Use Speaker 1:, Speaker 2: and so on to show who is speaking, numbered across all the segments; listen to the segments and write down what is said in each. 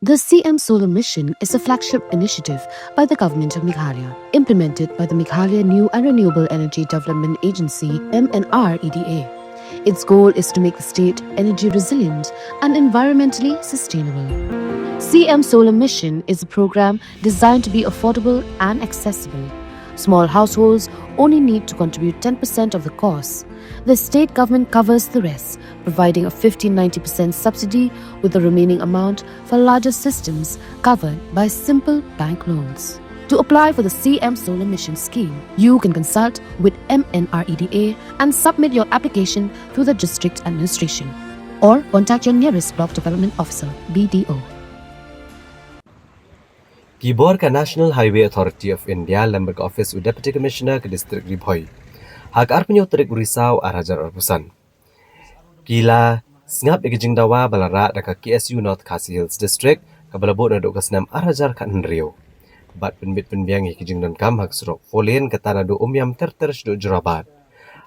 Speaker 1: The CM Solar Mission is a flagship initiative by the Government of Meghalaya, implemented by the Meghalaya New and Renewable Energy Development Agency (MNREDA). Its goal is to make the state energy resilient and environmentally sustainable. CM Solar Mission is a program designed to be affordable and accessible. Small households only need to contribute 10% of the cost. The state government covers the rest, providing a 50-90% subsidy, with the remaining amount for larger systems covered by simple bank loans. To apply for the CM Solar Mission scheme, you can consult with MNREDA and submit your application through the district administration, or contact your nearest block development officer (BDO).
Speaker 2: Gibor ka National Highway Authority of India Lemberg Office with Deputy Commissioner ke District Ribhoi. Hak arpenyo Trik Risau Arajar Arpusan. Kila sngap igijing dawa balara daka KSU North Khasi Hills District kabalabo na dokas nam Arajar ka Nrio. Bat penbit penbiang igijing dan kam hak surok folien kata nado umyam terter shdo jurabat.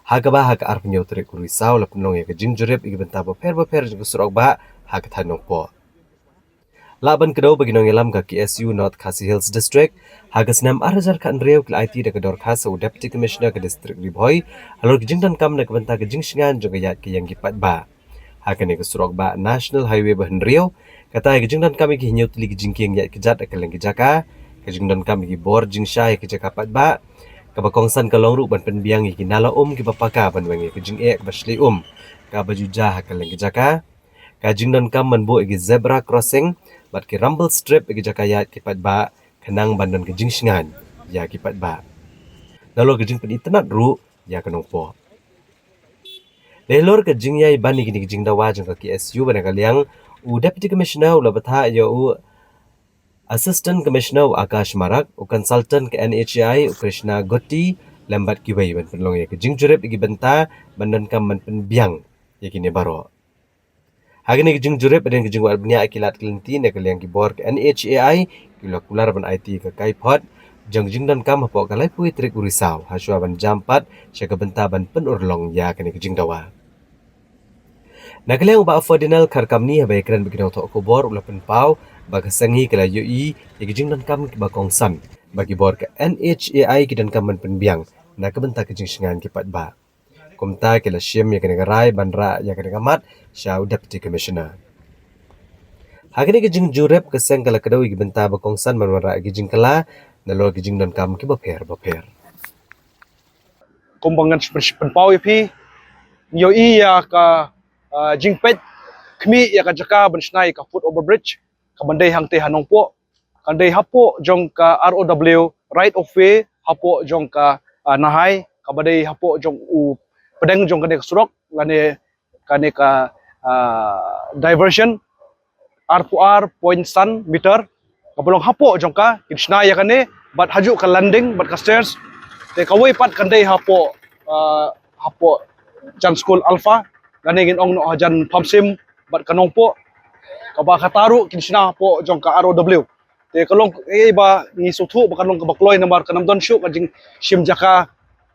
Speaker 2: Hagaba hak arpenyo Trik Risau lapunong igijing jurip igibenta beper surok ba hak tanong po. Laban kedau bagi nongelam ke KSU North Khasi Hills District, hagas nam Arajar ka Nrio ke IT da kedor khasa Deputy Commissioner ke District Ribhoi, halor gijing dan kam na kebenta gijing shingan jong gayat ke yang gipat ba. Hakan ke surok ba National Highway ba Nrio, kata gijing dan kam ki hinyau tili gijing ki yang yat kejat ke leng jaka, gijing dan kam ki bor jing syai ke jaka pat ba, kabakongsan ka longruk ban penbiang ki nala ki bapaka ban wengi gijing ek basli ka bajuja ke leng jaka, kajing dan kam manbu ki zebra crossing bat ki rumble strip igi jakayat kipat ba kenang bandan ke jingshingan ya kipat ba nalo ke jing pen internet ru ya kanong po lelor ke jing yai ban ni jing dawa jang ke KSU ban kaliang u Deputy Commissioner ula batha ya u Assistant Commissioner Akash Marak u Consultant ke NHAI u Krishna Gotti lambat ki bai ban penlong ya ke jing jurep igi benta bandan kam ban pen biang ya kini baro. Hagani gijing jurep dan gijing wal bnia akilat kelinti ne kaliang kibor ke NHAI kila kular ban IT ke kaipot jang jing dan kam hapo kalai pui Trik Risau haswa ban jampat syaka benta ban penurlong ya kani gijing dawa. Na kaliang ba Ferdinand karkamni habai kran biginaw to kubor ula penpau ba kasangi kala UI ya gijing dan kam ki bakongsan bagi bor ke NHAI ki dan kam ban penbiang na kebenta gijing shingan kipat ba. Kumta kila shim ya kani garai bandra ya kani gamat syau Deputy Commissioner. Hagani gijing jurep keseng kala kedau igi benta bakongsan manwara gijing kala nalo gijing dan kam ki baper.
Speaker 3: Kumbangan penpau ipi yo iya ka jingpet kmi ya ka jaka bensnai ka foot overbridge ka bandai hangte hanongpo kandai hapo jong ka ROW right of way hapo jong ka nahai ka bandai hapo jong u pedeng jong kane surok kane ka diversion R4R point sun meter kapulong hapo jong ka Krishna ya kane bat haju ka landing bat ka stairs te kawai pat kandai hapo Jan School Alpha kane ginong no hajan pamsim bat kanong po kaba kataru Krishna hapo jong ka ROW te kalong ba ni suthu ba kalong ka bakloy nambar kanam don shu kajing shim jaka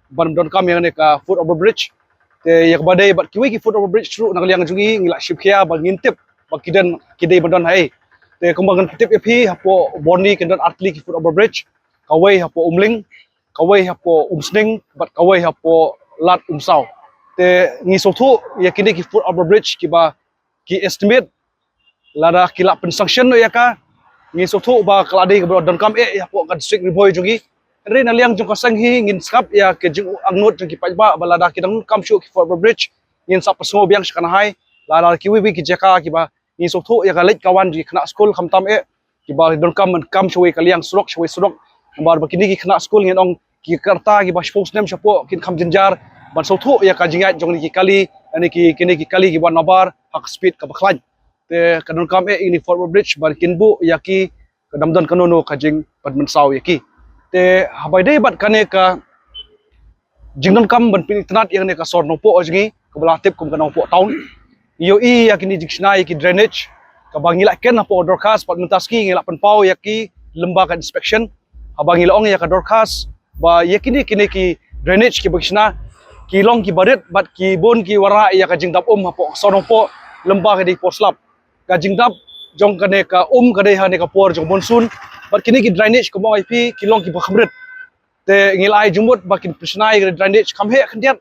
Speaker 3: ban don kam yang ne ka foot overbridge te yak badai bat kiwi ki foot overbridge tru nakaliang jungi ngila ship khia ba ngintip ba kidai bandon hai te kumbangan tip epi hapo borni kendon artli ki foot overbridge kawai hapo umling kawai hapo umsning bat kawai hapo lat umsau te ngi sothu yakini ki foot overbridge ki estimate lada kila sanction no yaka ngi sothu ba kaladi ka don kam hapo ka district Ribhoi jungi rin aliang jong kasang hi ngin skap ya ke jing angnot jong kipai ba balada kidang kam shu ki for bridge ngin sap pasmo biang shkan hai lada ki wi ki jaka ki ba ni sothu ya galit kawan ji kena school khamtam ki ba don kam shu kaliang surok bar bakini ki kena school ngin ong ki karta ki ba spokes nem shapo kin kham jinjar ban sothu ya ka jingat jong ni ki kali ani ki kini ki kali ki ban nabar hak speed ka baklan te kadon kam ini for bridge ban kinbu yaki kadamdan kanono kajing padmensau yaki te habai dei bat kane ka jingnon kam ban pin internet yang ne ka sor no po ojgi ka belatip kum kanong po town yo i yakini dictionary ki drainage ka bangila ken po dorcas pat mentaski ngila penpau yaki lembaga inspection abangila ong ya ka dorcas ba yakini kini ki drainage ki bagsna ki long ki badet bat ki bon ki wara ya ka jingdap hapo sor no po lembaga di poslap ka jingdap jong kane ka kade ha ne ka por jong monsoon but kini ki drainage ko mo IP kilong ki bakhamret te ngilai jumut bakin prisnai drainage kam he khandiat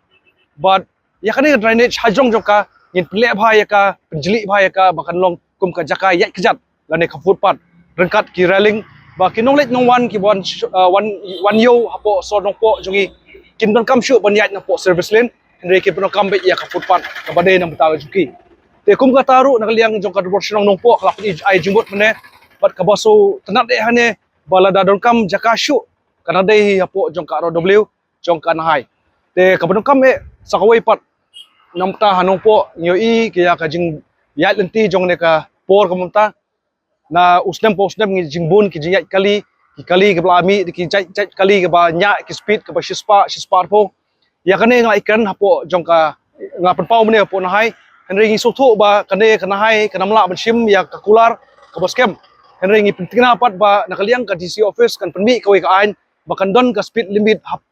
Speaker 3: but ya kane drainage hajong joka ngin ple bhai ka penjli bhai ka bakan long kum ka jaka yat kejat lane ka footpath rengkat ki railing ba kinong let nong wan ki wan yo hapo so nong po jongi kin don kam shu ban yat na po service lane henry ki pano kam be ya ka footpath ka bade nang bataw juki te kum ka taru nakaliang jong ka proportion nong po klap ai jumut mene bat ka baso tenat de hane balada don kam jaka shu kana dei hapo jong ka RW jong ka nahai te ka pano kam e sakawai pat namta hanong po ngoi kaya ka jing yat lenti jong ne ka por kamta na usnem ngi jingbun ki jiyat kali ke blami ki jai kali ke ba nya ki speed ke ba shispa po ya kane ngai kan hapo jong ka ngapan pau mene po na hai henry ngi sotho ba kane kana hai kana mla ban sim ya ka kular ka boskem henry ngi pentingna pat ba nakaliang ka DC office kan penmi ka wei ka ain ba kan don ka speed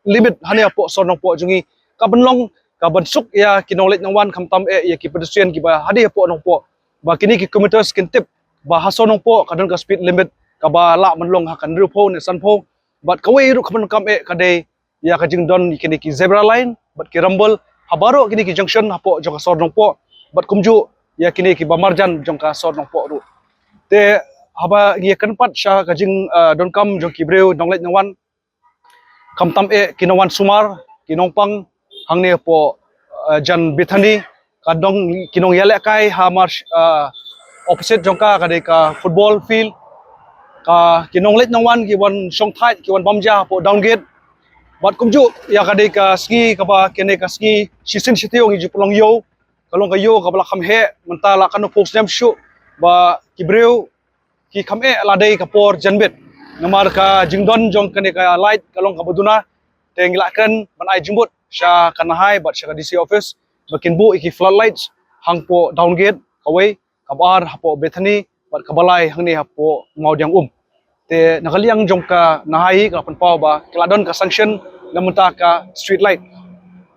Speaker 3: limit hane po sonong po jongi ka benlong ka bansuk ya kinolet nang wan kamtam ya ki pedestrian ki ba hadi po nong po ba kini ki kilometers kin tip ba haso nong po kadon ka speed limit ka ba la manlong ha kan ru po ne san po but ka wei ru kaman kam ka de ya ka jing don kini ki zebra line but ki rumble habaro kini ki junction hapo jong ka sor nong po but kumju ya kini ki ba marjan jong ka sor nong po ru te haba ngi kan pat sha ka jing don kam jong ki breu donglet nang wan kamtam kinawan sumar kinong pang hangne po jan bithani kadong kinong yale kai hamar opposite jongka kadai ka football field ka kinong let nang wan ki wan song thai ki wan bamja po down gate bat kumju ya kadai ka ski ka ba kene ka ski sisin sitiong ji pulong yo kalong ka yo ka bala kham he mentala kanu post name shu ba ki breu ki kham la dai ka por janbet namar ka jingdon jong kene ka light kalong ka buduna tenglakan ban ai jumbut sha kanahai bat sha DC office bakin bu iki floodlights hang po down gate kawai kabar hapo bethani bat kabalai hangni hapo maudiang te nakaliang jong ka nahai ka panpau ba kiladon ka sanction namunta ka street light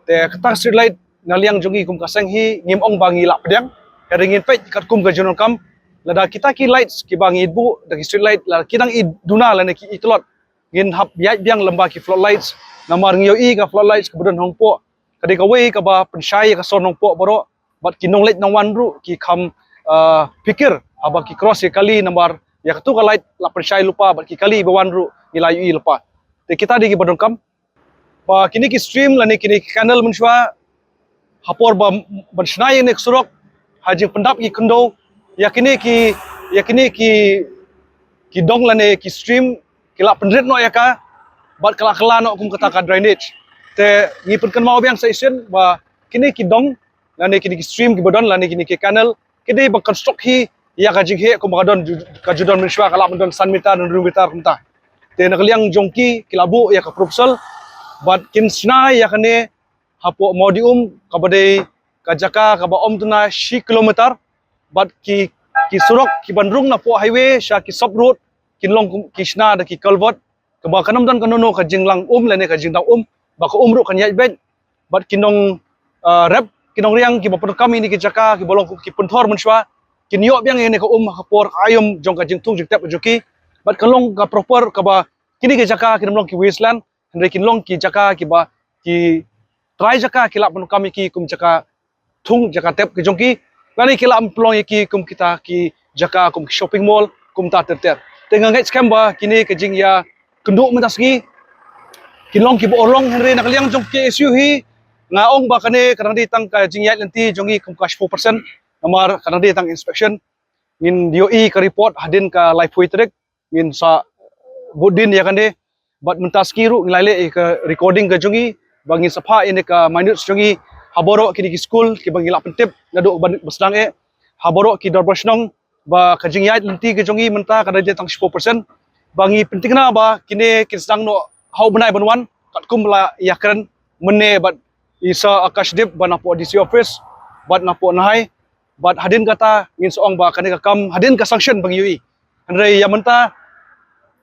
Speaker 3: te kata street light naliang jongi kum ka sanghi ngim ong bangi la pedang ringin pet kat kum ka jonon kam lada kita ki lights ki bangi bu da street light la kidang i duna la ne ki itlot ngin hap yai biang lamba ki floodlights namar ngio i ka floodlights kebudan hongpo kadi ka wei ka ba pensyai ka sonong po boro bat kinong let nang wan ru ki kham pikir aba ki cross ki kali nambar ya katu ka light la pensyai lupa bat ki kali bawan ru ilayu i lupa te kita di ki bodong kam ba kini ki stream la ni kini ki kanal menshwa hapor ba bansnai nek surok hajing pendap ki kendo ya kini ki dong la ne ki stream kila pendret no ya ka bat kala no kum kata ka drainage te ngi pen mau biang station ba kini ki dong lane kini ki stream ki bodon lane kini ki canal kini ba construct hi ya ka jing he kum ka judon menshwa kala don san meter dan 2 meter kumta te nakaliang jongki kilabu ya ka proposal bat kin sna ya kane hapo modium ka bade ka jaka ka ba om tuna shi kilometer bat ki surok ki bandrung na po highway sha ki sub road kinlong ki sna da ki culvert ka ba kanam don kanono ka jinglang lane ka jingdang ba ka ru kan yai bet bat kinong rep kinong riang ki bapur kami ni ki jaka ki bolong ki punthor menshwa kin yo biang ne ka hapor ayom jong ka jingtung jingtap joki bat kalong ka proper ka ba kini ki jaka kinong ki wasteland henry kinlong ki jaka ki ba ki try jaka ki lap kami ki kum jaka thung jaka tap ki jongki lani ki lap plong ki kum kita ki jaka kum shopping mall kum ta ter tengang ngai scam ba kini ka jing ya kenduk mentasgi kinlong ki bo orlong henry nakaliang jong ki issue hi ngaong ba kane kadang ditang ka jingyat lenti jongi kum ka 4% namar kadang ditang inspection ngin DOE ka report hadin ka live trek ngin sa budin ya kande bat mentaski ru ngilale ka recording ka jongi bangin sapha ini ka minutes jongi haboro kini ki school ki bangila pentip ngadu basdang haboro ki dorbasnong ba ka jingyat lenti ka jongi menta kadang ditang 4% bangi pentingna ba kini kisdang no hau benai banwan kat kum la yakran mene bat isa akashdip banapo DC office bat napo nahai bat hadin kata ngin soong ba kani kam hadin ka sanction bang UI andre yamanta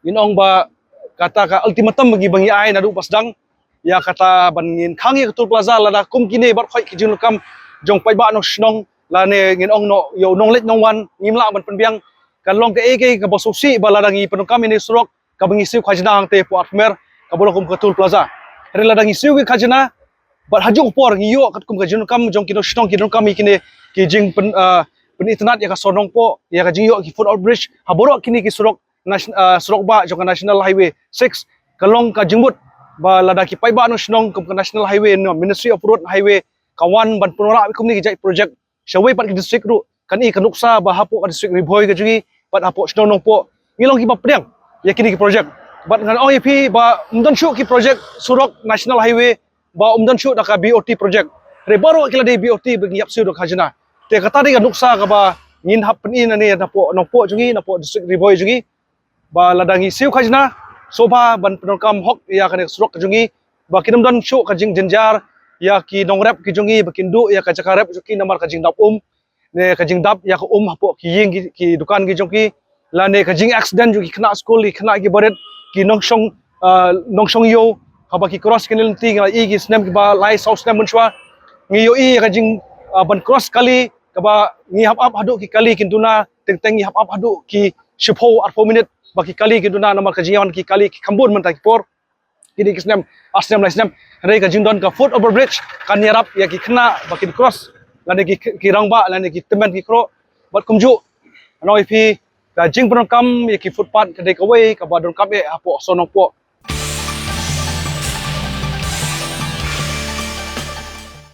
Speaker 3: inong ba kata ka ultimatum bagi bangi ai nadu pasdang ya kata bangin khangi ketul plaza lada kum kini bat khoi ki kam jong pai ba no snong la ne ngin ong no yo nong let nong wan ngimla ban penbiang kan long ke eke ka bosusi baladangi penungkam ini surok ka mengisi khajna hang te po atmer ka bolong kum ketul plaza rela dangi siu ki khajna bat hajuk por ngiyo kat kum kajun kam jong kino shtong kino kam ikine ki jing pen internet ya ka sonong po ya ka jing yo ki foot bridge haboro kini ki surok surok ba jong national highway 6 kalong ka jingmut ba ladaki pai ba no shnong kum national highway no ministry of road highway kawan ban punora kum ni ki jai project shawai pat ki district ru kan i kanuksa ba hapo ka district ribhoi ka jungi pat hapo shnong nong po ngilong ki ba priang ya kini ki project bat ngan OEP ba umdan shu ki project surok national highway ba umdan shu daka BOT project re baru kila de BOT bagi yap siu dok hajna te kata de nuksa ka ba ngin hap pen ani na po nongpo jungi na po district ribhoi jungi ba ladangi siu khajna soba ban penongkam hok ya kan surok jungi ba kinam dan shu ka jing jenjar ya ki nongrep ki jungi bakindu ya ka jakarep ki namar ka jing dap ne ka jing dap ya ka hapo ki ying ki dukan ki jongki la ne ka jing accident jungi kena school ki kena ki baret ki nongsong yo haba ki cross kinil ti ngal i ki snem ki ba lai south snem munchwa ngi yo i ka jing ban cross kali ka ba ngi hap hadu ki kali kintuna teng ngi hap hadu ki shipho ar 4 minute ba ki kali kintuna namar ka jingan ki kali ki kambun man ta ki por kini ki snem asnem lai snem re ka jing don ka foot over bridge kan yarap ya ki kena ba ki cross la ne ki rangba la ne ki temen ki kro bat kumju noi phi ka jing penongkam ya ki footpath ka dei ka wei ka ba dongkam e hapo sonong po